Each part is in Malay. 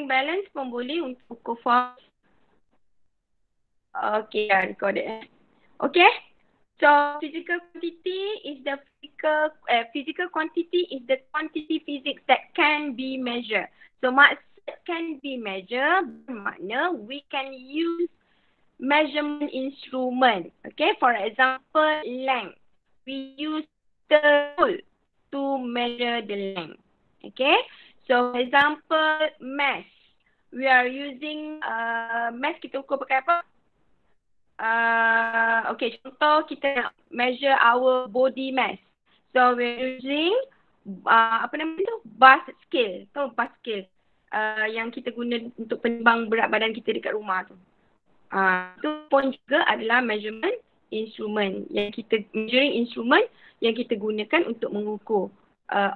bank balance pun boleh untuk ukur force. Okay, dah recorded. Okay. So physical quantity is the physical quantity is the quantity physics that can be measured. So maksud can be measured bermakna we can use measurement instrument. Okay, for example length. We use the tool to measure the length. Okay, so for example mass. We are using mass kita ukur pakai apa? Okay, contoh kita nak measure our body mass. So we're using apa nama tu? Bus scale. Tahu bus scale? Yang kita guna untuk penimbang berat badan kita dekat rumah tu. Itu pun juga adalah measurement instrument measuring instrument yang kita gunakan untuk mengukur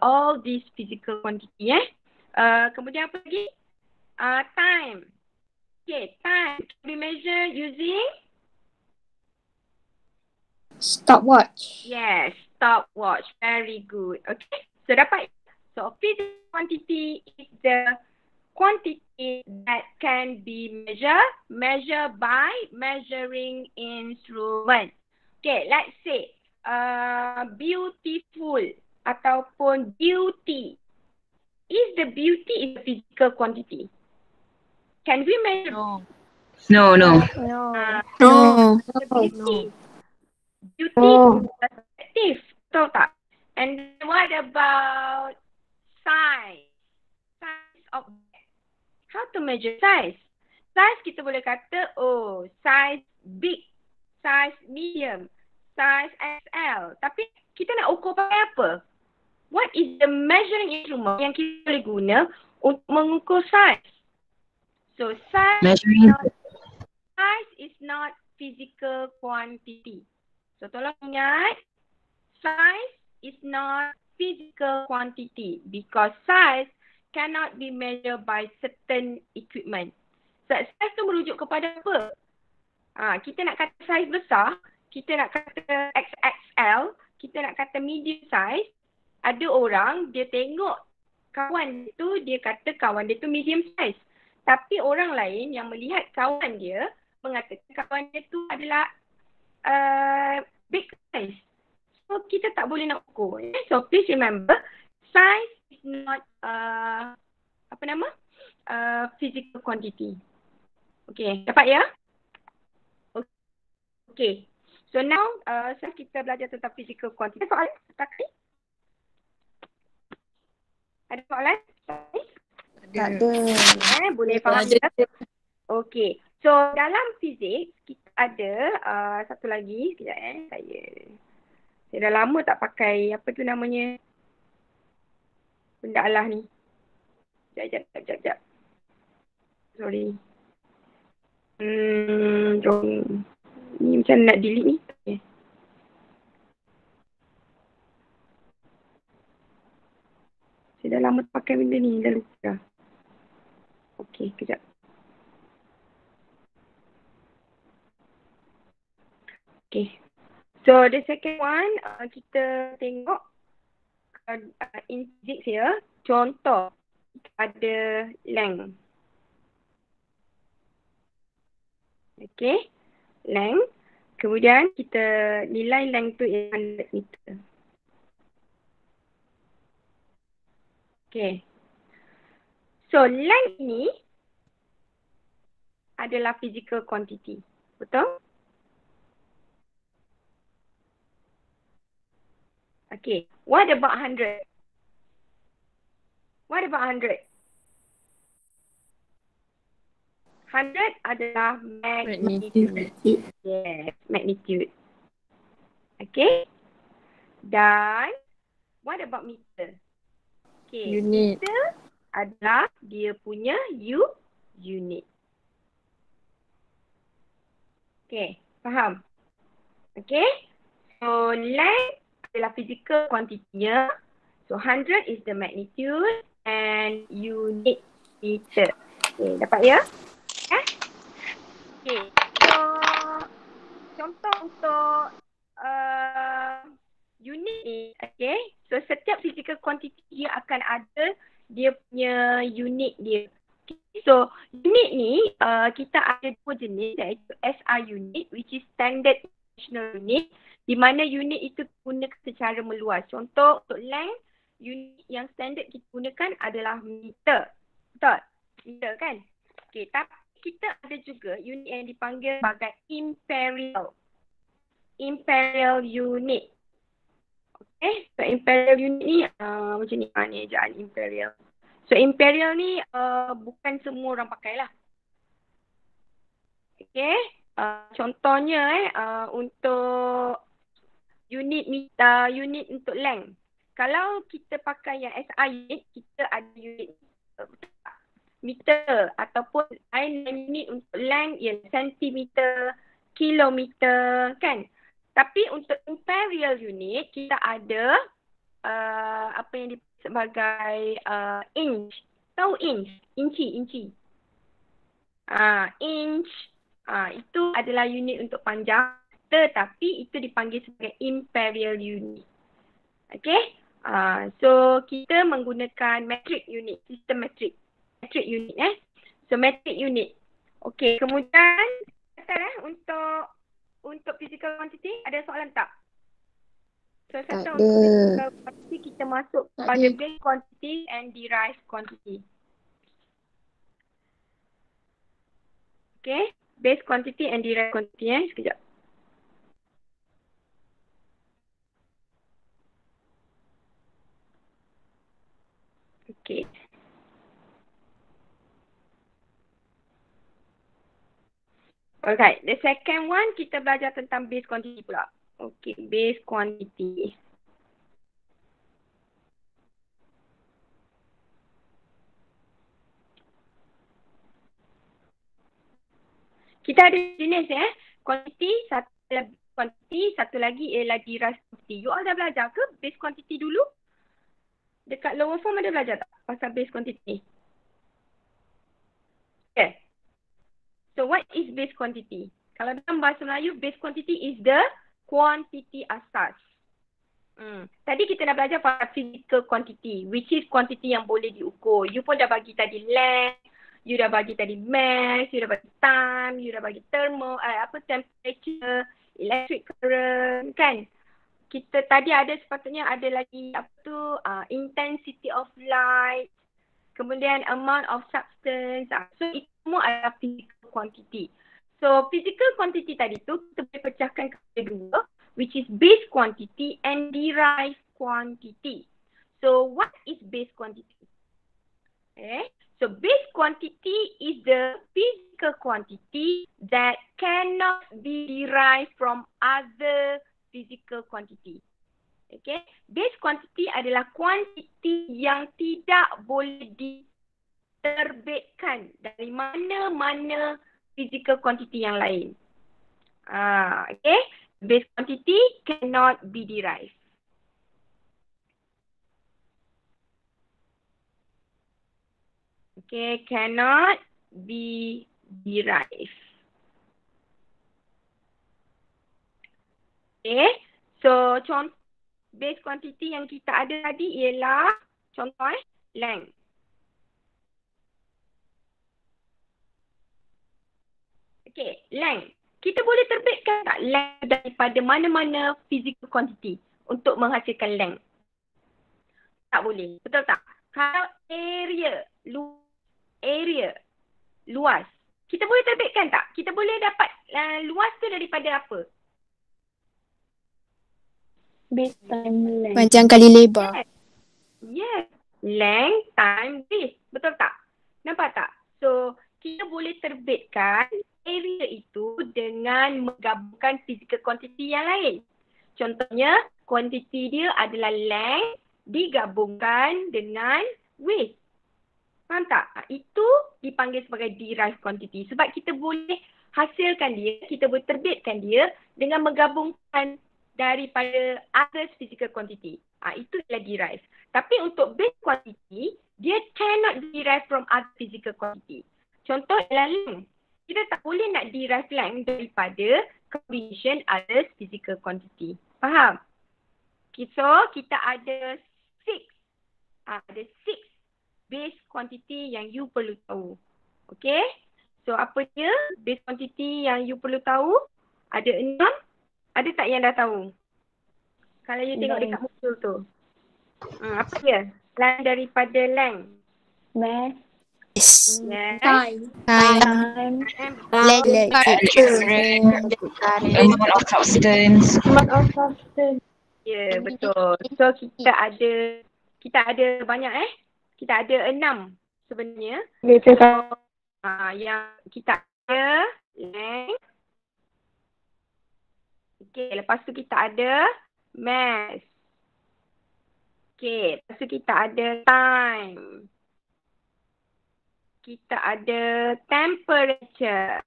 all these physical quantity. Kemudian apa lagi? Time. Okay, time can be measured using stopwatch. yes, stopwatch. Very good. Okay, so dapat. So physical quantity is the quantity that can be measured by measuring instrument. Okay, let's say beautiful ataupun beauty. Is the beauty is a physical quantity? Can we measure? No. The beauty. Beauty is subjective. Tahu tak? And what about size? Size of how to measure size? Size kita boleh kata, oh, size big, size medium, size XL. Tapi kita nak ukur pakai apa? What is the measuring instrument yang kita boleh guna untuk mengukur size? So size is not physical quantity. So tolong ingat, size is not physical quantity because size cannot be measured by certain equipment. So, size tu merujuk kepada apa? Kita nak kata size besar, kita nak kata XXL, kita nak kata medium size. Ada orang dia tengok kawan tu, dia kata kawan dia tu medium size. Tapi orang lain yang melihat kawan dia mengatakan kawan dia tu adalah big size. So kita tak boleh nak ukur. So please remember, size is not physical quantity. Okay, dapat ya? Okay. So now kita belajar tentang physical quantity. Ada soalan? Ada soalan? Tak ada. Boleh faham ya? Okay. So dalam fizik kita ada satu lagi. Sekejap saya dah lama tak pakai apa tu namanya benda Allah ni. Sekejap. Sorry. Ni macam nak delete ni. Okay. Saya dah lama tak pakai benda ni, dah lupa. Okay, kejap. Okay. So the second one, kita tengok in physics ya. Contoh, ada length. Okay, length. Kemudian kita nilai length tu 100 meter. Okay. So length ni adalah physical quantity. Betul? Okay. What about 100? What about 100? 100 adalah magnitude. Yes, magnitude. Okay. Dan what about meter? Okay. Unit. Meter adalah dia punya unit. Okay, faham? Okay. So length adalah physical quantity-nya. So 100 is the magnitude and unit meter. Okay, dapat ya? Okay, so contoh untuk unit ni, okay. So setiap physical quantity dia akan ada dia punya unit dia. Okay. So, unit ni kita ada dua jenis, iaitu SI unit which is Standard International Unit, di mana unit itu digunakan secara meluas. Contoh untuk length, unit yang standard kita gunakan adalah meter. Betul? Meter kan? Okay, tapi kita ada juga unit yang dipanggil sebagai imperial. Imperial unit. Okay, so imperial unit ni macam ni. Ni ejaan imperial. So imperial ni bukan semua orang pakai lah. Okay. Contohnya untuk unit untuk length. Kalau kita pakai yang SI unit, kita ada unit meter ataupun lain unit untuk length ialah sentimeter, kilometer kan. Tapi untuk imperial unit kita ada apa yang disebut sebagai inch. Tahu inch? Inci. Inch. Itu adalah unit untuk panjang, tetapi itu dipanggil sebagai imperial unit. Okay. So kita menggunakan metric unit, sistem metric. Metric unit So metric unit. Okay, kemudian untuk physical quantity ada soalan tak? So Tak untuk ada. physical quantity kita masuk Tak pada ada. base quantity and derived quantity. Okay, base quantity and derived quantity sekejap. Okay. Alright, the second one kita belajar tentang base quantity pula. Okay, base quantity. Kita ada jenis quantity, satu lagi ialah derived quantity. You all dah belajar ke base quantity dulu? Dekat lower form ada belajar tak pasal base quantity? Okay. So what is base quantity? Kalau dalam bahasa Melayu, base quantity is the quantity asas. Tadi kita dah belajar pasal physical quantity, which is quantity yang boleh diukur. You pun dah bagi tadi length, you dah bagi tadi mass, you dah bagi time, you dah bagi temperature, electric current kan. Kita tadi ada sepatutnya ada lagi intensity of light, kemudian amount of substance. So itu semua adalah physical quantity. So physical quantity tadi tu kita boleh pecahkan kepada dua, which is base quantity and derived quantity. So what is base quantity? Okay. So base quantity is the physical quantity that cannot be derived from other physical quantity. Okay. Base quantity adalah kuantiti yang tidak boleh diterbitkan dari mana-mana physical quantity yang lain. Okay. Base quantity cannot be derived. Okay, cannot be derived. Okay, so contoh base quantity yang kita ada tadi ialah contoh length. Okay, length. Kita boleh terbitkan tak length daripada mana-mana physical quantity untuk menghasilkan length? Tak boleh, betul tak? Kalau area luas, kita boleh terbitkan tak? Kita boleh dapat luas tu daripada apa? Base time length. Panjang kali lebar. Yes. Length time width. Betul tak? Nampak tak? So, kita boleh terbitkan area itu dengan menggabungkan physical quantity yang lain. Contohnya, quantity dia adalah length digabungkan dengan width. Faham tak? Itu dipanggil sebagai derived quantity. Sebab kita boleh hasilkan dia, kita boleh terbitkan dia dengan menggabungkan daripada other physical quantity. Itu adalah derived. Tapi untuk base quantity, dia cannot derive from other physical quantity. Contoh adalah length. Kita tak boleh nak derive length daripada combination other physical quantity. Faham? So, kita ada 6 base quantity yang you perlu tahu. Okay. So apa dia base quantity yang you perlu tahu? Ada 6. Ada tak yang dah tahu? Kalau you tengok dekat muka tu. Apa dia? Selain daripada length. Math. Yes. Time. And Amount of substance. Ya, betul. So kita ada banyak Kita ada 6 sebenarnya. So, yang kita ada length. Okay, lepas tu kita ada mass. Okay, lepas tu kita ada time. Kita ada temperature.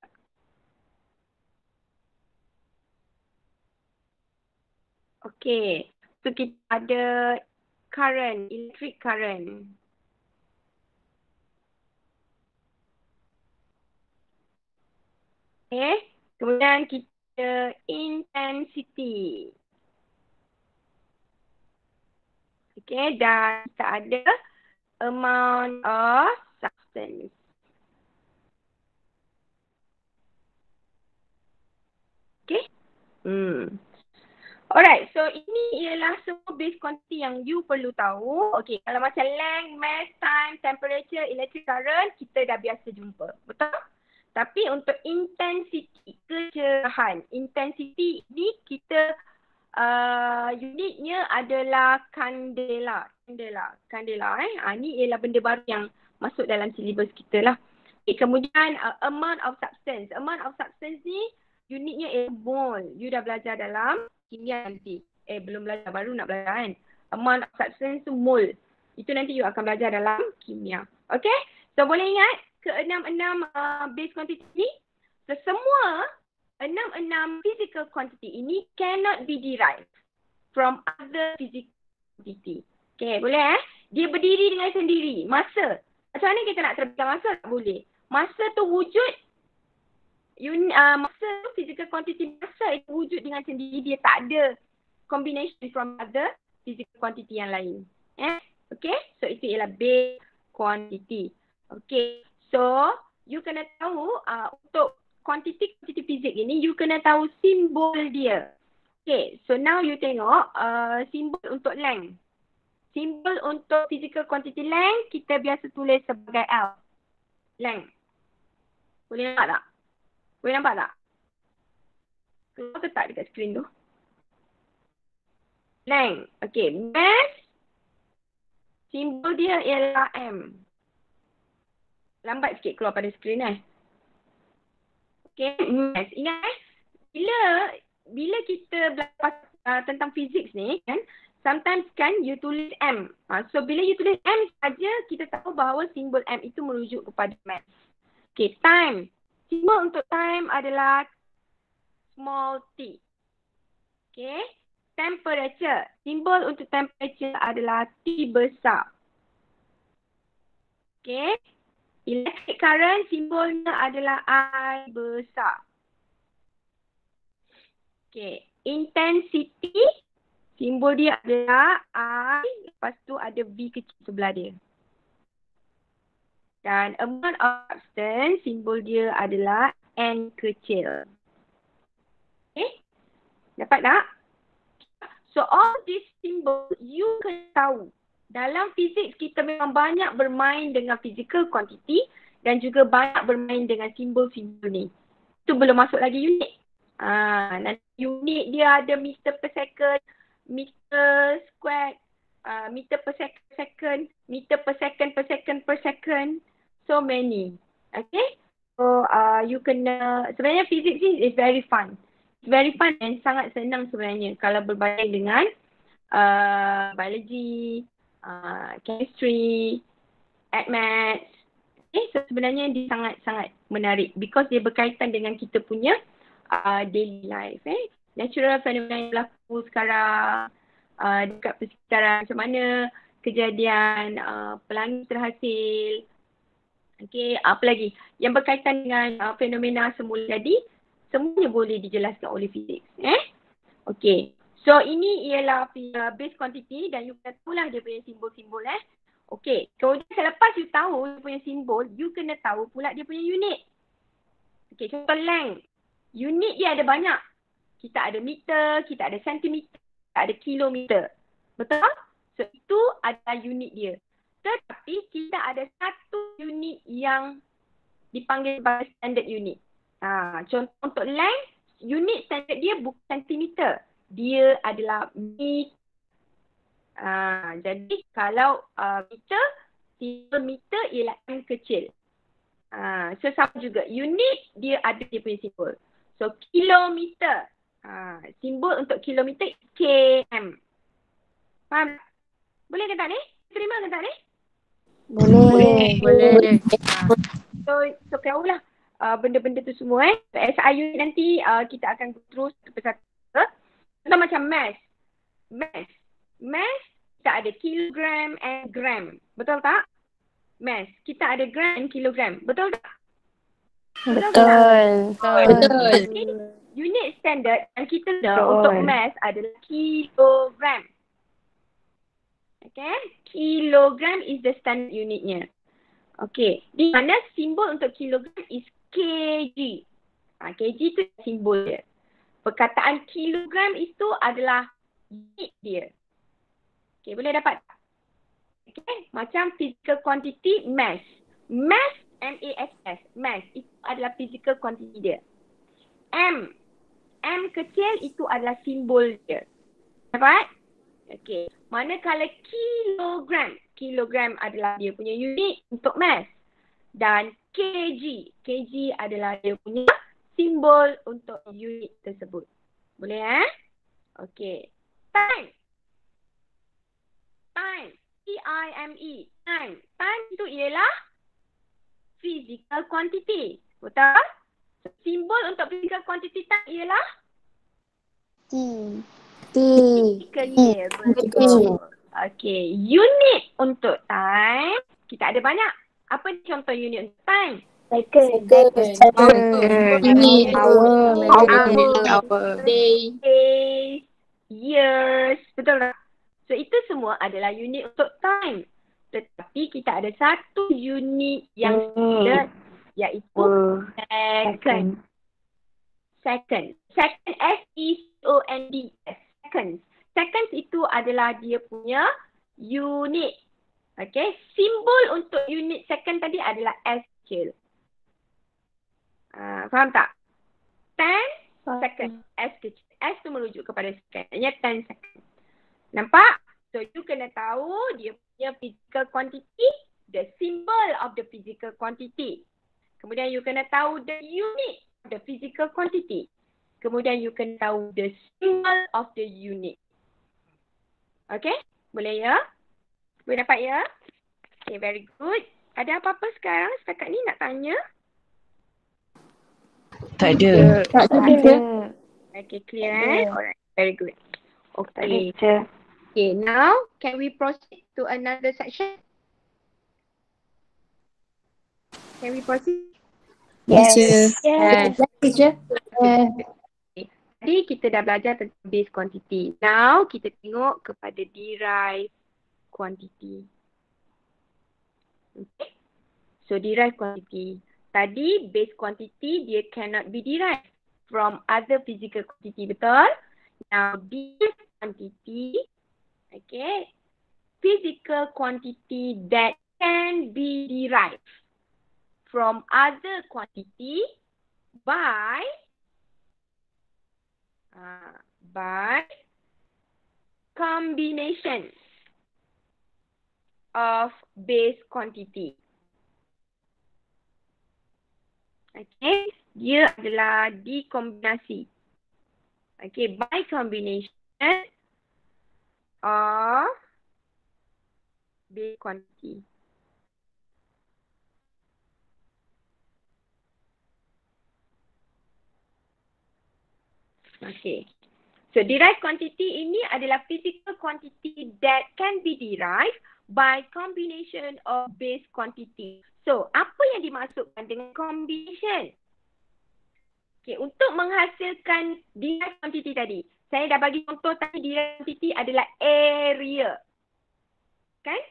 Okay, so kita ada current, electric current. Okay, kemudian kita intensity. Okay, dan kita ada amount of substance. Okay. Alright, so ini ialah semua base quantity yang you perlu tahu. Okay, kalau macam length, mass, time, temperature, electric current, kita dah biasa jumpa. Betul? Tapi untuk intensity, kecerahan. Intensity ni kita unitnya adalah kandela. Kandela. Ni ialah benda baru yang masuk dalam syllabus kita lah. Okay, kemudian amount of substance. Amount of substance ni unitnya ialah mole. You dah belajar dalam kimia nanti. Belum belajar, baru nak belajar kan. Amount of substance tu mole. Itu nanti you akan belajar dalam kimia. Okay? So boleh ingat ke-6 base quantity ni? So semua 6 physical quantity ini cannot be derived from other physical quantity. Okay, boleh Dia berdiri dengan sendiri. Masa. Macam mana kita nak terbitkan masa? Tak boleh. Masa tu wujud masa tu physical quantity masa itu wujud dengan sendiri, dia tak ada combination from other physical quantity yang lain. Okay, so itu ialah base quantity. Okay, so you kena tahu untuk quantity fizik ini you kena tahu simbol dia. Okay, so now you tengok simbol untuk length. Simbol untuk physical quantity length kita biasa tulis sebagai L. Length. Boleh nampak tak? Boleh nampak tak? Keluar ke tak dekat skrin tu? Length. Okay. Mass. Simbol dia ialah M. Lambat sikit keluar pada skrin Okay. Mass. Ingat bila kita belajar tentang fizik ni kan, sometimes kan you tulis M. So bila you tulis M saja kita tahu bahawa simbol M itu merujuk kepada mass. Okay. Time. Simbol untuk time adalah small t. Okay. Temperature. Simbol untuk temperature adalah T besar. Okay. Electric current simbolnya adalah I besar. Okay. Intensity. Simbol dia adalah I. Lepas tu ada V kecil sebelah dia. Dan amount of substance, simbol dia adalah N kecil. Okay? Dapat tak? So all these symbols you kena tahu. Dalam fizik kita memang banyak bermain dengan physical quantity dan juga banyak bermain dengan simbol-simbol ni. Itu belum masuk lagi unit. Nanti unit dia ada meter per second, meter square, meter per second, meter per second. So many. Okay. So you kena, sebenarnya fizik ni is very fun. Very fun dan sangat senang sebenarnya kalau berbanding dengan biology, chemistry, maths. So sebenarnya dia sangat-sangat menarik because dia berkaitan dengan kita punya daily life. Natural fenomena yang berlaku sekarang dekat persekitaran, macam mana kejadian pelangi terhasil. Okay, apa lagi yang berkaitan dengan fenomena semula jadi, semuanya boleh dijelaskan oleh fizik. Okay, so ini ialah base quantity dan you kena tahulah dia punya simbol-simbol. Okay, kemudian selepas you tahu dia punya simbol, you kena tahu pula dia punya unit. Okay, contoh length. Unit dia ada banyak. Kita ada meter, kita ada sentimeter, kita ada kilometer. Betul? So, itu adalah unit dia. Tetapi kita ada satu unit yang dipanggil sebagai standard unit. Contoh untuk length, unit standard dia bukan sentimeter. Dia adalah meter. Jadi kalau meter, simbol meter ialah M kecil. So sama juga, unit dia ada dia punya simbol. So kilometer, simbol untuk kilometer km. Faham? Boleh ke tak ni? Terima ke tak ni? Boleh. So tahulah benda-benda tu semua So, SI unit nanti kita akan go through satu persatu. Contoh macam mass. Mass kita ada kilogram and gram. Betul tak? Mass. Kita ada gram and kilogram. Betul tak? Betul. Okay. Unit standard yang kita dah untuk mass adalah kilogram. Okay. Kilogram is the standard unitnya. Okay. Di mana simbol untuk kilogram is kg. Kg tu simbol dia. Perkataan kilogram itu adalah unit dia. Okay, boleh dapat? Okay, macam physical quantity mass. Mass, M-A-S-S. Mass, itu adalah physical quantity dia. M kecil itu adalah simbol dia. Dapat? Okay. Manakala kilogram. Kilogram adalah dia punya unit untuk mass. Dan kg. Kg adalah dia punya simbol untuk unit tersebut. Boleh Okay. Time. T-I-M-E. Time. Time itu ialah physical quantity. Betul? Simbol untuk physical quantity time ialah? T. Clear. Betul. Okay. Unit untuk time. Kita ada banyak. Apa contoh unit untuk time? Second. Minute. Hour. Day. Days. Years. Betul tak? So itu semua adalah unit untuk time. Tetapi kita ada satu unit yang standard iaitu second. Second. Second S-E-C-O-N-D. Seconds. Seconds itu adalah dia punya unit. Okay. Simbol untuk unit second tadi adalah S kecil. Faham tak? 10 second. S kecil. S tu merujuk kepada second. Hanya 10 second. Nampak? So you kena tahu dia punya physical quantity, the symbol of the physical quantity. Kemudian you kena tahu the unit of the physical quantity. Kemudian you kena tahu the symbol of the unit. Okay? Boleh ya? Boleh dapat ya? Okay, very good. Ada apa-apa sekarang setakat ni nak tanya? Tak ada. Okay, clear Alright, very good. Okay. Okay, now can we proceed to another section? Can we proceed? Yes. Teacher. Tadi kita dah belajar tentang base quantity. Now kita tengok kepada derived quantity. Okay. So derived quantity. Tadi base quantity dia cannot be derived from other physical quantity, betul? Now derived quantity, okay, physical quantity that can be derived from other quantity by combination of base quantity. Okay, dia adalah dikombinasi. Okay, by combination of base quantity. Okay. So derived quantity ini adalah physical quantity that can be derived by combination of base quantity. So, apa yang dimaksudkan dengan combination? Okay, untuk menghasilkan derived quantity tadi, saya dah bagi contoh tadi derived quantity adalah area. Kan?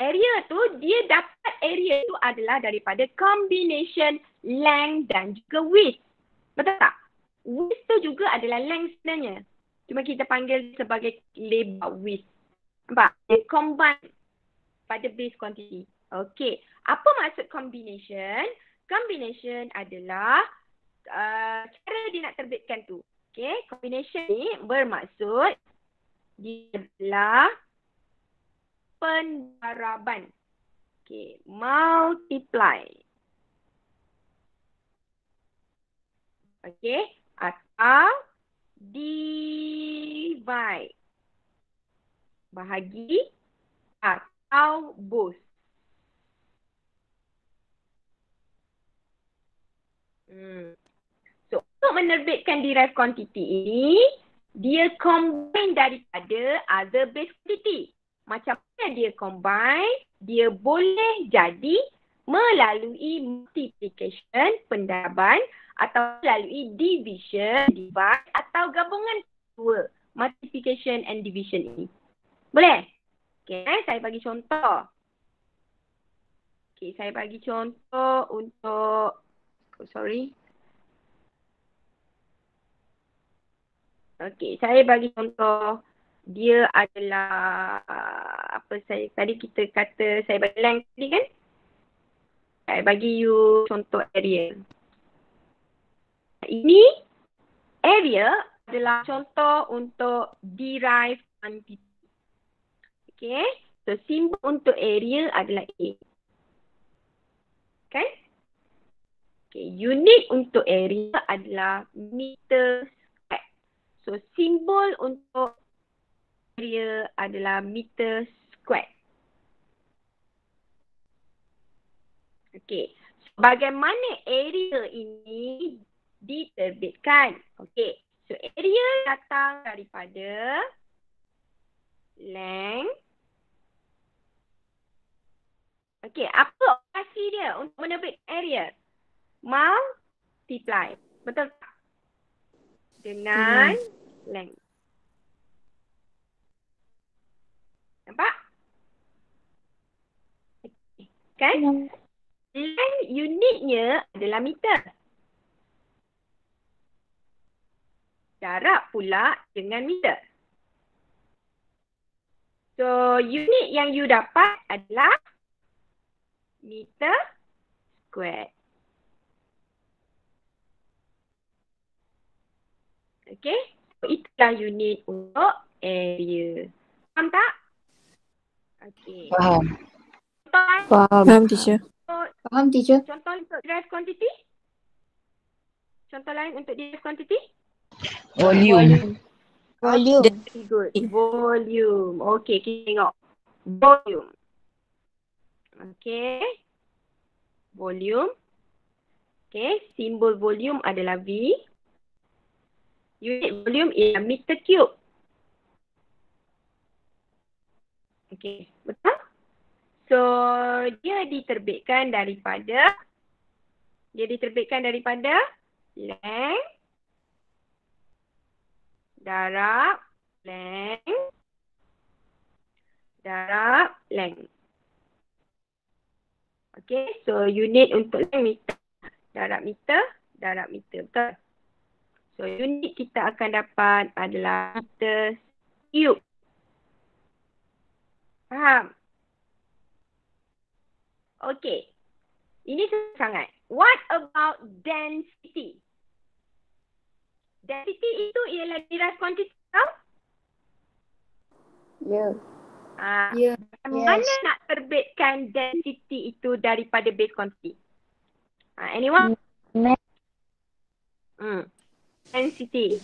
area tu, dia dapat area tu adalah daripada combination length dan juga width. Betul tak? Width tu juga adalah length sebenarnya. Cuma kita panggil sebagai lebar width. Nampak? Dia combine pada base quantity. Okey. Apa maksud combination? Combination adalah cara dia nak terbitkan tu. Okey. Combination ni bermaksud dia adalah pendaraban. Okey. Multiply. Okey. Atau divide. Bahagi atau both. So, untuk menerbitkan derived quantity ini, dia combine daripada other base quantity. Macam mana dia combine? Dia boleh jadi melalui multiplication, pendaraban, atau melalui division, divide, atau gabungan dua multiplication and division ini. Boleh? Okay, saya bagi contoh. Okay, saya bagi contoh untuk, Okay, saya bagi contoh. Dia adalah, tadi kita kata, saya bagi length tadi kan? Saya bagi you contoh area. Ini area adalah contoh untuk derived quantity. Okay, so simbol untuk area adalah A. Kan? Okay, unit untuk area adalah meter square. So simbol untuk area adalah meter square. Okay, so bagaimana area ini diterbitkan? Okay, so area datang daripada length. Okay, apa operasi dia untuk menerbit area? Multiply. Betul tak? Dengan length. Nampak? Okay. Kan? Length unitnya adalah meter. Jarak pula dengan meter. So, unit yang you dapat adalah meter square. Okay? So, itulah unit untuk area. Faham tak? Okay. Faham. Faham, teacher. Faham, teacher. Contoh untuk derived quantity? Contoh lain untuk derived quantity? Volume. Volume. Very good. Volume. Okay, kita tengok. Volume. Okay. Volume. Okay, simbol volume adalah V. Unit volume ialah meter cube. Okay, betul? So, dia diterbitkan daripada length darab length. Okay, so unit untuk length meter, darab meter, betul? So, unit kita akan dapat adalah meter cube. Faham? Okay. Ini sangat. What about density? Density itu ialah derived quantity tau? Ya. Ya. Mana nak terbitkan density itu daripada base quantity? Anyone? Density.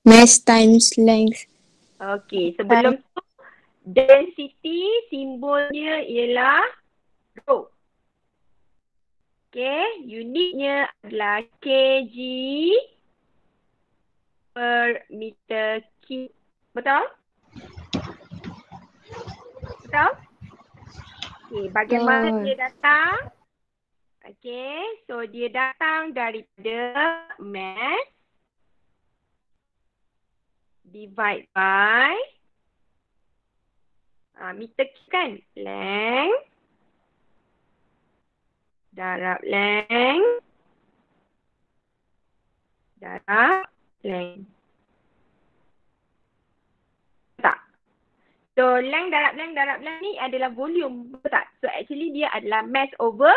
Mass times length. Okay, sebelum tu density simbolnya ialah rho. Okay, unitnya adalah kg per meter cube. Betul? Betul? Okay, bagaimana dia datang? Okay, so dia datang daripada mass divide by meter cube kan? Length darab length darab length. Tak? So length darab length ni adalah volume. Betul tak? So actually dia adalah mass over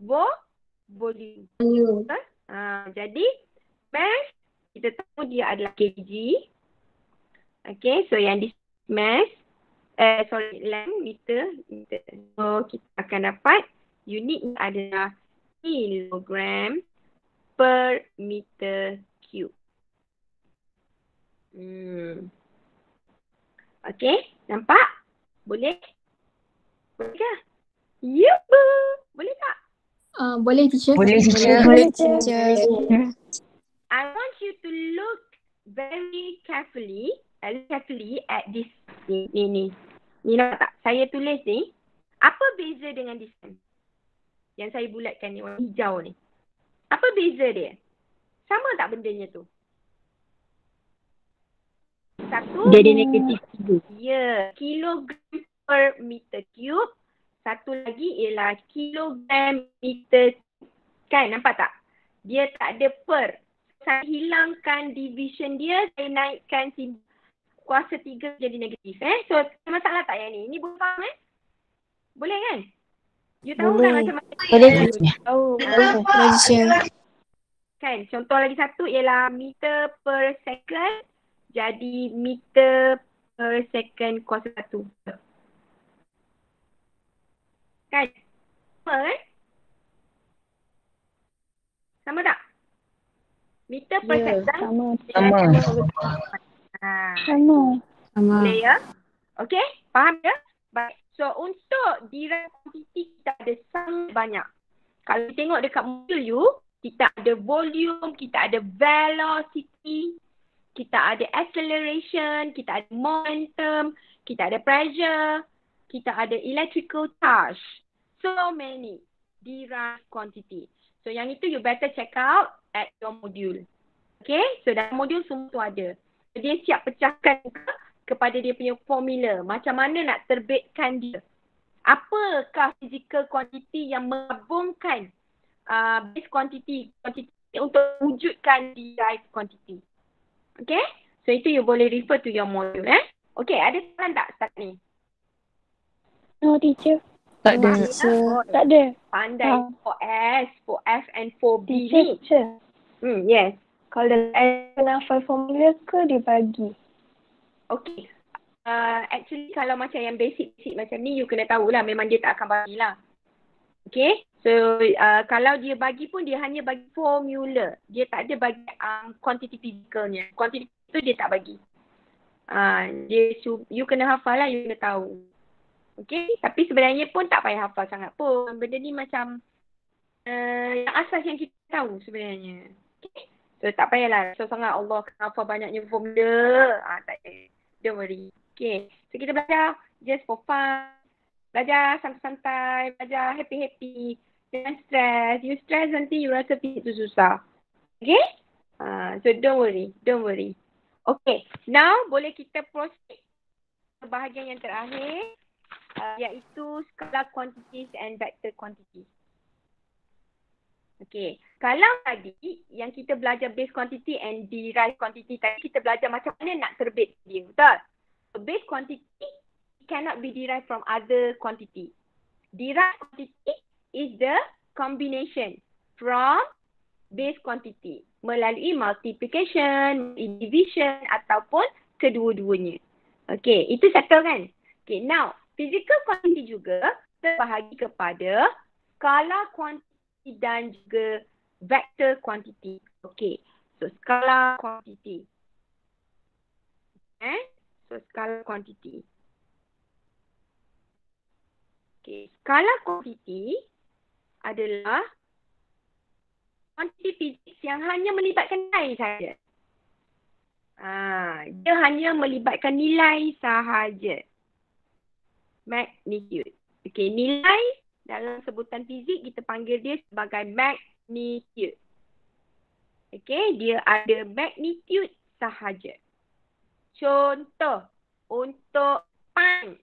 volume. Betul? Jadi mass kita tahu dia adalah kg. Okay, so yang di mass length meter. So kita akan dapat unitnya adalah kilogram per meter cube. Okay, nampak? Boleh? Boleh ke? Yup! Boleh tak? Boleh teacher. Boleh teacher. Boleh teacher. I want you to look very carefully at this ni. Ni nampak tak? Saya tulis ni. Apa beza dengan this one? Yang saya bulatkan ni, warna hijau ni. Apa beza dia? Sama tak bendanya tu? Satu. Dia ada negatif 3. Ya, kilogram per meter cube. Satu lagi ialah kilogram meter. Kan, nampak tak? Dia tak ada per. Saya hilangkan division dia, saya naikkan kuasa 3 jadi negatif. So, masalah tak yang ni? Ini boleh faham Boleh kan? You tahu kan macam mana? Boleh. Boleh. Teacher. Kan, contoh lagi satu ialah meter per second. Jadi meter per second kuasa 1. Kan? Sama tak? Meter per second. Sama. Sama. Boleh ya? Okay? Faham ya? Baik. So, untuk derive quantity kita ada sangat banyak. Kalau kita tengok dekat modul you, kita ada volume, kita ada velocity, kita ada acceleration, kita ada momentum, kita ada pressure, kita ada electrical charge. So many derived quantity. So yang itu you better check out at your module. Okay, so dalam modul semua tu ada. So, dia siap pecahkan kepada dia punya formula. Macam mana nak terbitkan dia. Apakah physical quantity yang menggabungkan base quantity untuk wujudkan derived quantity. Okay, so itu you boleh refer to your module. Okay, ada soalan tak start ni? No, teacher. Tak ada. Tak ada. Pandai for S, for F and for B Teacher, ni. teacher. Yes. Kalau dalam hafal formula ke dia bagi? Okay. Actually kalau macam yang basic macam ni, you kena tahulah memang dia tak akan bagilah. Okay. So kalau dia bagi pun dia hanya bagi formula. Dia tak ada bagi quantity physicalnya. Quantity tu dia tak bagi. You kena hafal lah, you kena tahu. Okay. Tapi sebenarnya pun tak payah hafal sangat pun. Benda ni macam yang asas yang kita tahu sebenarnya. Okay. So tak payahlah. So sangat Allah kena hafal banyaknya formula. Tak payah. Don't worry. Okay. So kita belajar just for fun. Belajar santai-santai. Belajar happy-happy. Jangan stress. You stress nanti you rasa fisik tu susah. Okay? So don't worry. Don't worry. Okay. Now boleh kita proceed ke bahagian yang terakhir. Iaitu scalar quantities and vector quantities. Okay. Kalau tadi yang kita belajar base quantity and derived quantity tadi, kita belajar macam mana nak terbit dia. Betul? So base quantity cannot be derived from other quantity. Derived quantity is the combination from base quantity melalui multiplication, division ataupun kedua-duanya. Okay, itu settle kan? Okay, now physical quantity juga terbahagi kepada scalar quantity dan juga vector quantity. Okay, so scalar quantity. So scalar quantity. Okay, scalar quantity adalah quantity fizik yang hanya melibatkan nilai sahaja. Dia hanya melibatkan nilai sahaja. Magnitude. Okay, nilai dalam sebutan fizik kita panggil dia sebagai magnitude. Okay, dia ada magnitude sahaja. Contoh untuk time.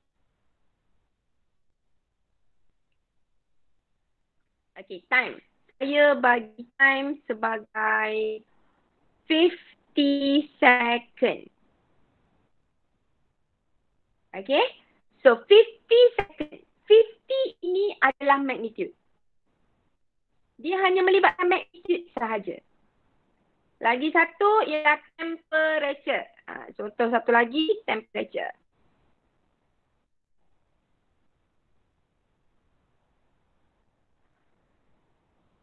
Okay, time. Saya bagi time sebagai 50 second. Okay. So 50 second. 50 ini adalah magnitude. Dia hanya melibatkan magnitude sahaja. Lagi satu ialah temperature. Contoh satu lagi, temperature.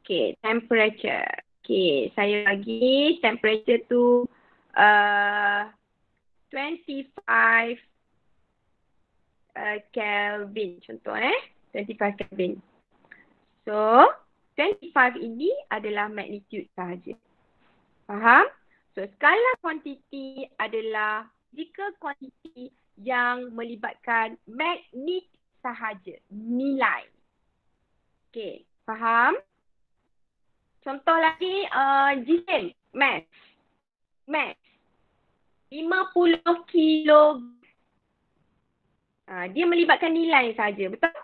Okay, temperature. Okay, saya bagi temperature tu 25 Kelvin contoh 25 Kelvin. So 25 ini adalah magnitude sahaja. Faham? So skala kuantiti adalah physical quantity yang melibatkan magnitude sahaja, nilai. Okay, faham? Contoh lagi jisim, mass. 50 kilo. Dia melibatkan nilai saja, betul?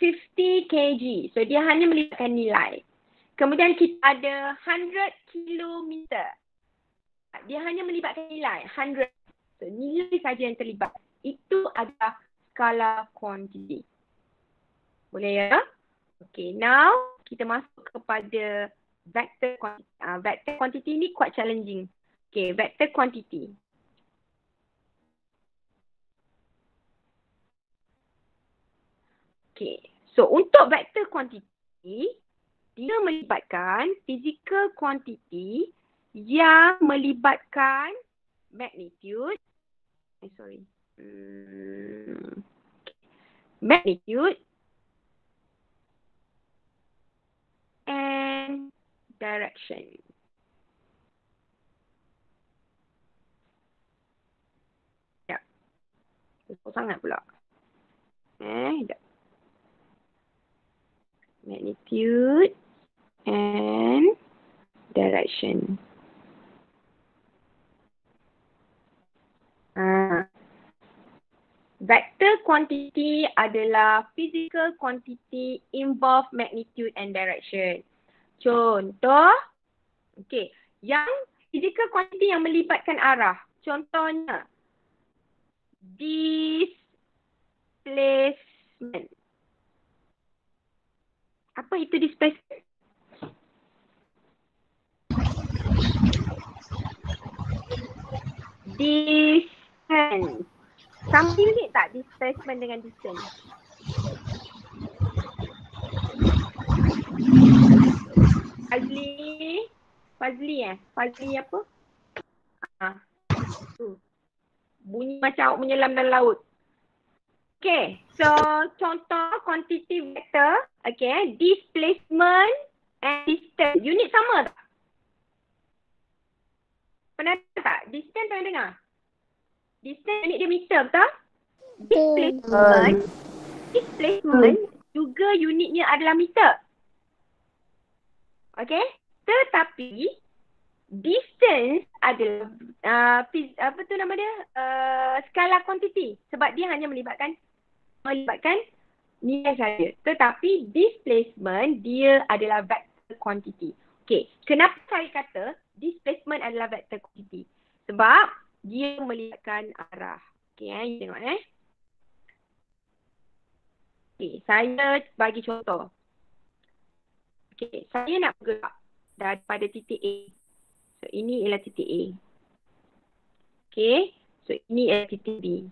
50 kg. So dia hanya melibatkan nilai. Kemudian kita ada 100 kilometer. Dia hanya melibatkan nilai 100. So nilai saja yang terlibat. Itu adalah skala kuantiti. Boleh ya? Okay, now kita masuk kepada vector quantity. Vector quantity ni quite challenging. Okay, vector quantity. Okay, so untuk vector quantity, dia melibatkan physical quantity yang melibatkan magnitude. Magnitude and direction. Ya. Susah sangat pula. Magnitude and direction. Vector quantity adalah physical quantity involve magnitude and direction. Contoh, okay, yang physical quantity yang melibatkan arah. Contohnya, displacement. Apa itu displacement? Distance. Sama unit tak displacement dengan distance? Fazli apa? Bunyi macam awak menyelam dalam laut. Okay, so contoh quantity vector, okay, displacement and distance. Unit sama tak? Pernah tak? Distance pernah dengar? Distance unit dia meter, betul? Displacement juga unitnya adalah meter. Okay, tetapi distance adalah apa tu nama dia? Skala kuantiti sebab dia hanya melibatkan nilai saja. Tetapi displacement dia adalah vector quantity. Okey, kenapa saya kata displacement adalah vector quantity? Sebab dia melibatkan arah. Okey, tengok Okey, saya bagi contoh. Okey, saya nak bergerak daripada titik A. So ini ialah titik A. Okey, so ini ialah titik B.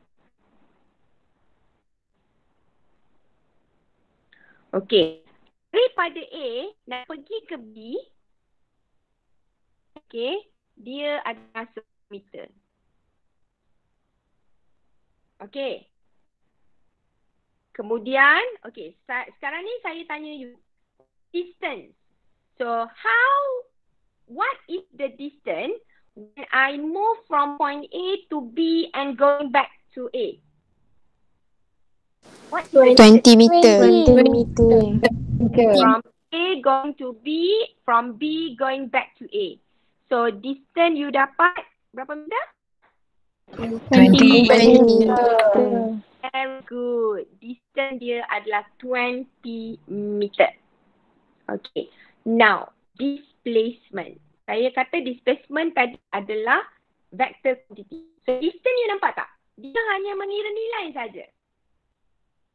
Okey, daripada A nak pergi ke B, okey, dia adalah 1 meter. Okey. Kemudian, okey, sekarang ni saya tanya you distance. So what is the distance when I move from point A to B and going back to A? What is 20 meter. 20 meter. from A going to B, from B going back to A. So distance you dapat berapa meter? 20 20. Very good. Distance dia adalah 20 meter. Okay. Now, displacement. Saya kata displacement tadi adalah vector quantity. So, distance you nampak tak? Dia hanya mengira nilai saja.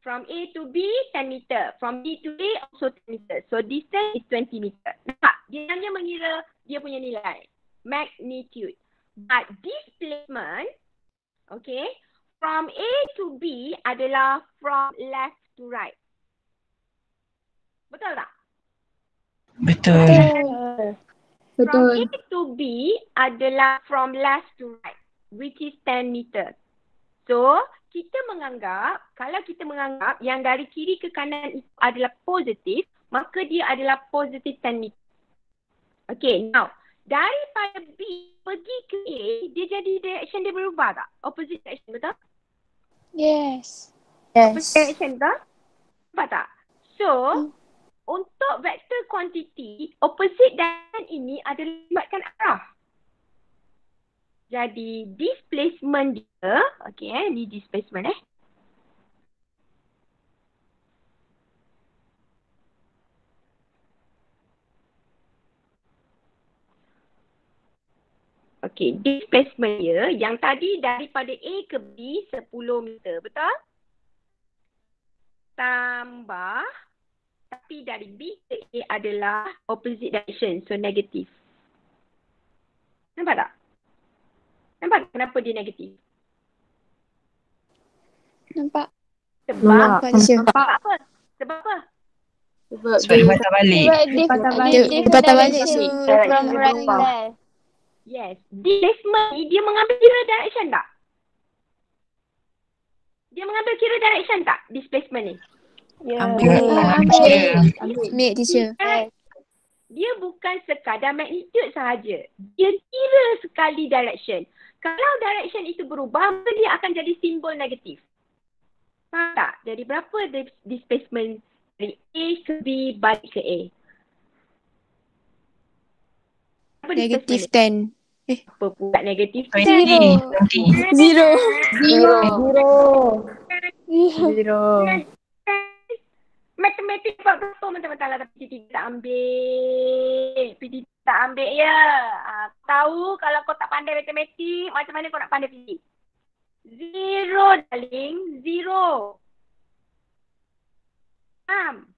From A to B, 10 meter. From B to A, also 10 meter. So, distance is 20 meter. Nampak? Dia hanya mengira dia punya nilai. Magnitude. But displacement, okay, from A to B adalah from left to right. Betul tak? Betul. From A to B adalah from left to right, which is 10 meter. So, kita menganggap, kalau kita menganggap yang dari kiri ke kanan itu adalah positif, maka dia adalah positif 10 meter. Okay, now, daripada B pergi ke A, dia jadi direction dia berubah tak? Opposite direction, betul? Yes. Opposite direction, betul? Nampak tak? So, untuk vector quantity, opposite direction ini adalah melibatkan arah. Jadi, displacement dia, okay, ni displacement Okay, displacement dia yang tadi daripada A ke B 10 meter, betul? Tambah, tapi dari B ke A adalah opposite direction, so negatif. Nampak tak? Nampak kenapa dia negatif? Nampak. Sebab, Sebab apa? Sebab apa? Sebab dia patah balik. dia patah balik, so from right to left. Yes. Displacement ni dia mengambil kira direction tak? Dia mengambil kira direction tak? Displacement ni. Ambil teacher. Dia bukan sekadar magnitude sahaja. Dia kira sekali direction. Kalau direction itu berubah, maka dia akan jadi simbol negatif. Faham tak? Jadi berapa displacement dari A ke B balik ke A? Apa Negatif displacement 10. Apa pula negatif 20. 0. Matematik buat berapa mentah-mentah lah tapi PT tak ambil. PT tak ambil ya. Tahu kalau kau tak pandai matematik, macam mana kau nak pandai PT? 0 darling. 0. Faham?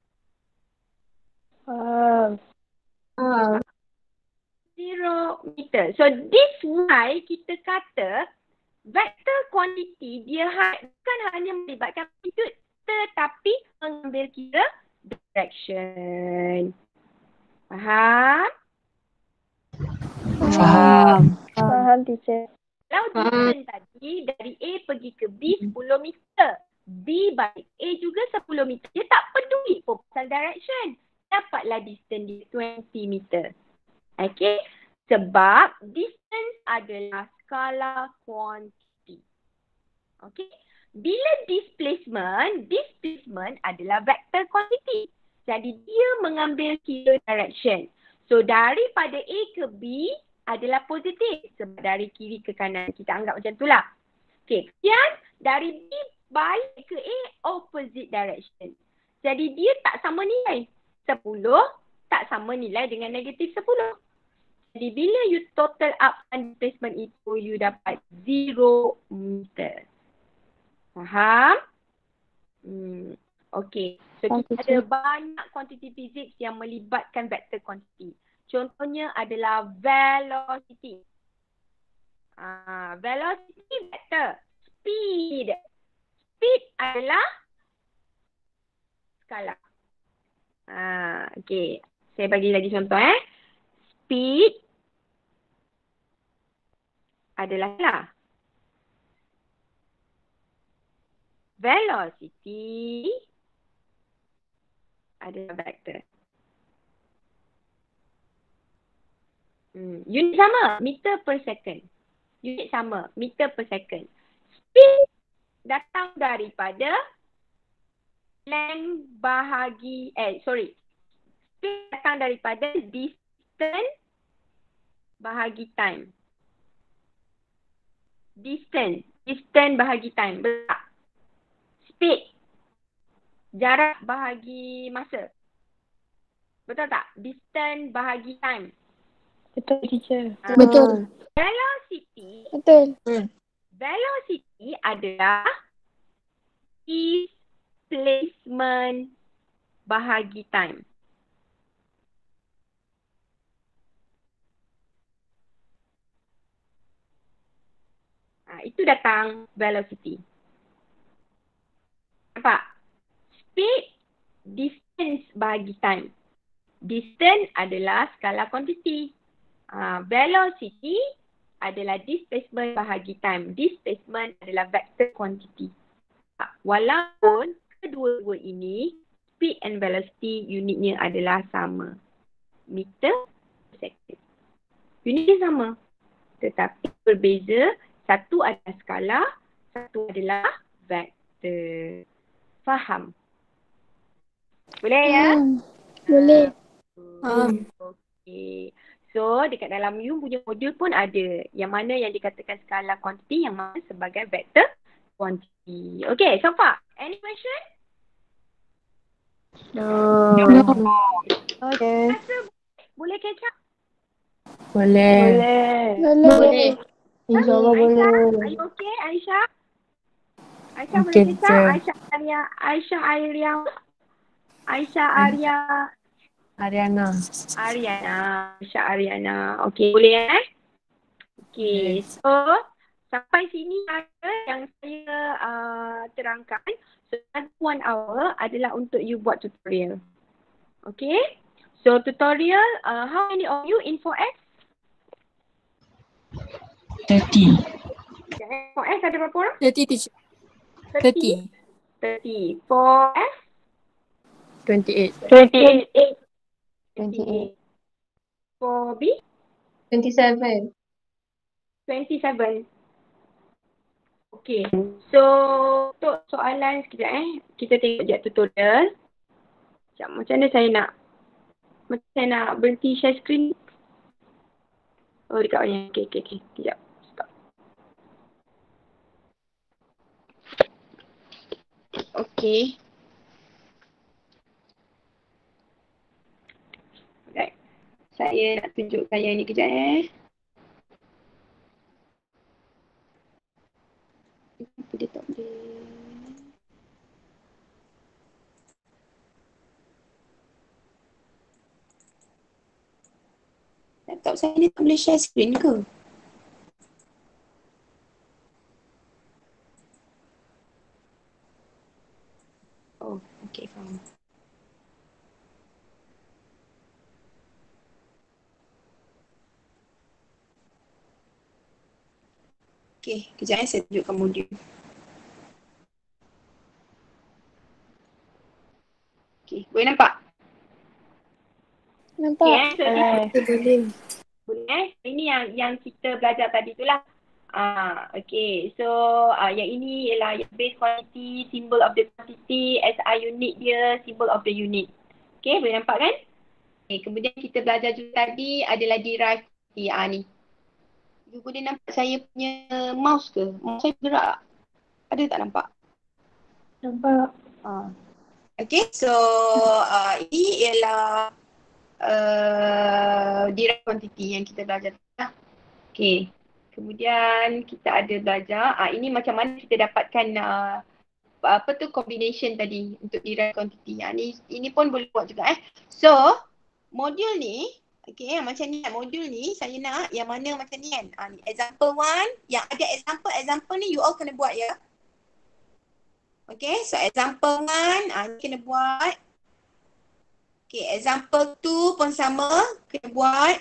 0 meter. So this why kita kata vector quantity dia bukan hanya melibatkan magnitude tetapi mengambil kira direction. Faham? Faham teacher. Kalau distance tadi dari A pergi ke B 10 meter. B balik A juga 10 meter. Dia tak peduli pun pasal direction. Dapatlah distance dia 20 meter. Okay. Sebab distance adalah skala kuantiti. Okay. Bila displacement adalah vector quantity. Jadi dia mengambil kira direction. So daripada A ke B adalah positif. Sebab dari kiri ke kanan. Kita anggap macam itulah. Okay. Kemudian dari B balik ke A opposite direction. Jadi dia tak sama nilai. 10 tak sama nilai dengan negatif 10. Jadi bila you total up displacement itu, you dapat 0 meter. Faham? Okay. So kita ada banyak quantity physics yang melibatkan vector quantity. Contohnya adalah velocity. Velocity vector. Speed. Speed adalah skala. Okay. Saya bagi lagi contoh Speed adalah skala. Velocity adalah vector. Unit sama, meter per second. Unit sama, meter per second. Speed datang daripada length bahagi, speed datang daripada distance bahagi time. Distance. Distance bahagi time. Betul tak? Speed. Jarak bahagi masa. Betul tak? Distance bahagi time. Betul, teacher. Betul. Velocity. Betul. Velocity adalah displacement bahagi time. Itu datang velocity. Nampak? Speed, distance bahagi time. Distance adalah skala kuantiti. Velocity adalah displacement bahagi time. Displacement adalah vector kuantiti. Walaupun kedua-dua ini, speed and velocity unitnya adalah sama. Meter per second. Unitnya sama. Tetapi berbeza. Satu adalah skala, satu adalah vektor. Faham? Boleh ya? Boleh. Okey. So, dekat dalam you punya modul pun ada. Yang mana yang dikatakan skala kuantiti, yang mana sebagai vektor kuantiti. Okay, so far. Any question? No. Okay. Boleh catch up? Boleh. Boleh. InsyaAllah boleh. Are you okay, Aisyah? Aisyah Okay, boleh catch up? teacher. Aisyah Arya. Ariana. Aisyah Ariana. Okay, boleh Okay, Yes. so sampai sini ada yang saya terangkan. So, 1 hour adalah untuk you buat tutorial. Okay, so tutorial, how many of you in 4S? 30. 4S ada berapa orang? 30 teacher. 30. 30. 4S? 28. 28. 4B? 27. 27. Okay. So, untuk soalan sekejap kita tengok sekejap tutorial. Sekejap, macam mana saya nak berhenti share screen? Oh, dekat bawah. Okay. Sekejap. Stop. Okay. Alright. Saya nak tunjukkan yang ni kejap Apa dia tak boleh? Laptop saya ni tak boleh share screen ke? Oh, okay, faham. Okay, kejap saya tunjukkan modul. Okay, boleh nampak? Nampak? Okay, boleh. Ini yang kita belajar tadi tu lah. Okay, so yang ini ialah base quantity, symbol of the quantity, SI unit dia, symbol of the unit. Okay, boleh nampak kan? Okay, kemudian kita belajar juga tadi adalah derive quantity. Ni. You boleh nampak saya punya mouse ke? Mouse saya bergerak. Ada tak nampak? Nampak. Okay, so ini ialah direct quantity yang kita belajar. Okay, kemudian kita ada belajar ini macam mana kita dapatkan apa tu combination tadi untuk direct quantity. Ini pun boleh buat juga So, modul ni macam ni modul ni saya nak yang mana macam ni kan. Ni example 1, yang ada example ni you all kena buat ya. Okay, so example 1 ni kena buat. Okay, example 2 pun sama, kena buat.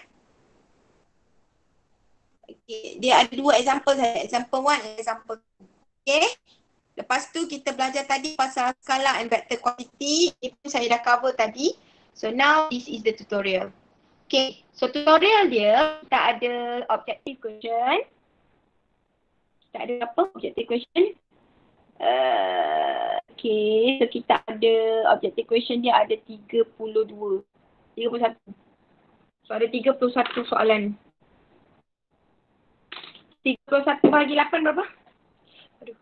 Okay, dia ada 2 example saja, example 1 dan example 2. Okay, lepas tu kita belajar tadi pasal skala and vector quantity, ini pun saya dah cover tadi. So now this is the tutorial. Okay, so tutorial dia, kita ada objective question. Kita ada apa objective question? Okay, so kita ada objective question dia ada 31. So ada 31 soalan. 31 bagi 8 berapa? Aduh.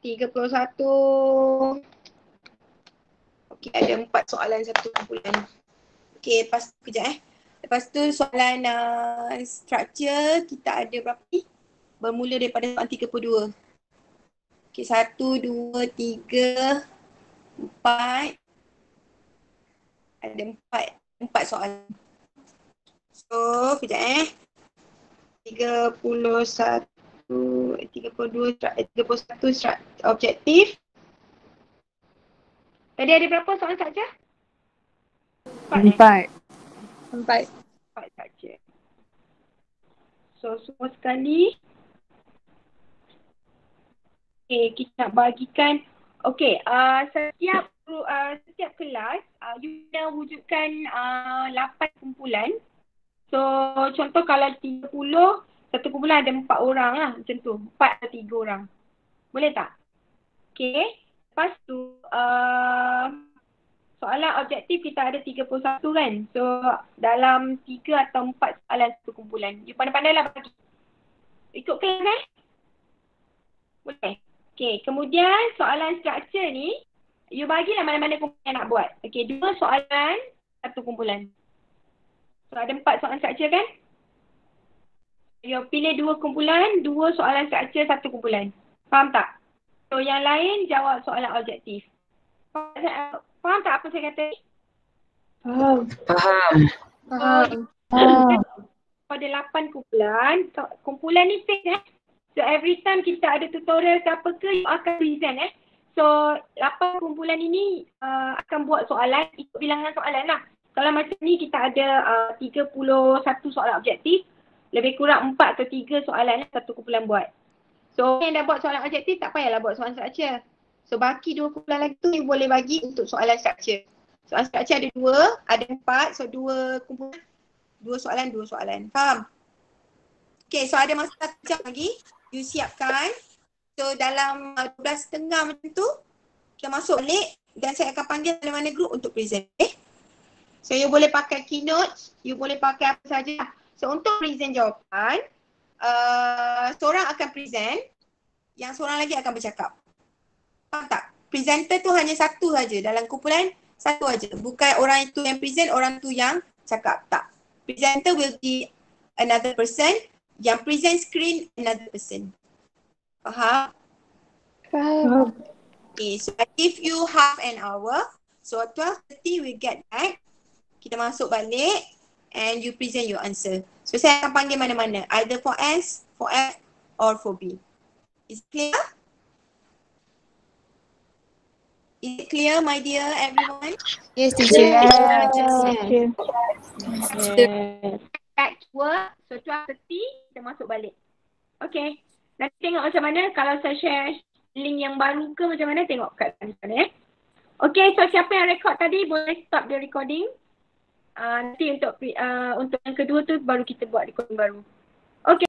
$31. Okey, ada 4 soalan satu kumpulan. Okey, lepas tu kejap Lepas tu soalan structure kita ada berapa ni? Bermula daripada soalan 32. Okey, 1, 2, 3, 4. Ada 4 soalan. So, kejap 31, 31 objektif. Tadi ada berapa soalan saja? 4. 4. 4 saja. So, semua sekali. Okay, kita nak bagikan. Okay, setiap kelas, you kena wujudkan 8 kumpulan. So, contoh kalau 30, satu kumpulan ada 4 orang lah. Macam tu. 4 atau 3 orang. Boleh tak? Okay. Lepas tu, soalan objektif kita ada 31 kan. So, dalam 3 atau 4 soalan satu kumpulan. You pandai-pandai lah bagi. Ikut kelas Boleh? Okay. Kemudian, soalan structure ni, you bagilah mana-mana kumpulan yang nak buat. Okay. 2 soalan, satu kumpulan. So, ada 4 soalan structure kan? You pilih 2 kumpulan, 2 soalan structure, satu kumpulan. Faham tak? So, yang lain jawab soalan objektif. Faham tak apa saya kata ni? Faham. Pada 8 kumpulan, kumpulan ni fix So, every time kita ada tutorial ke apa ke, you akan present So, 8 kumpulan ini akan buat soalan, ikut bilangan soalan lah. Kalau macam ni kita ada 31 soalan objektif, lebih kurang 4 atau 3 soalan satu kumpulan buat. So yang dah buat soalan objektif tak payahlah buat soalan structure. So baki 2 kumpulan lagi tu you boleh bagi untuk soalan structure. Soalan structure ada 2, ada 4, so 2 kumpulan, 2 soalan. Faham? Okay, so ada masa 1 jam lagi, you siapkan. So dalam 12.30 macam tu, kita masuk balik dan saya akan panggil mana-mana group untuk present. So you boleh pakai keynote, you boleh pakai apa saja. So untuk present jawapan, seorang akan present, yang seorang lagi akan bercakap. Faham tak? Presenter tu hanya satu saja dalam kumpulan, satu saja. Bukan orang itu yang present, orang tu yang cakap. Tak. Presenter will be another person, yang present screen another person. Faham? Faham. Okay, so I give you half an hour. So 12:30 we get back. Kita masuk balik and you present your answer. So saya akan panggil mana-mana. Either for S, for F or for B. Is it clear? Is it clear my dear everyone? Yes, teacher. Back to work. So 12:30 kita masuk balik. Okay. Nanti tengok macam mana kalau saya share link yang baru ke macam mana, tengok kat sana Okay, so siapa yang record tadi boleh stop the recording. Nanti untuk yang kedua tu baru kita buat recording baru. Okay.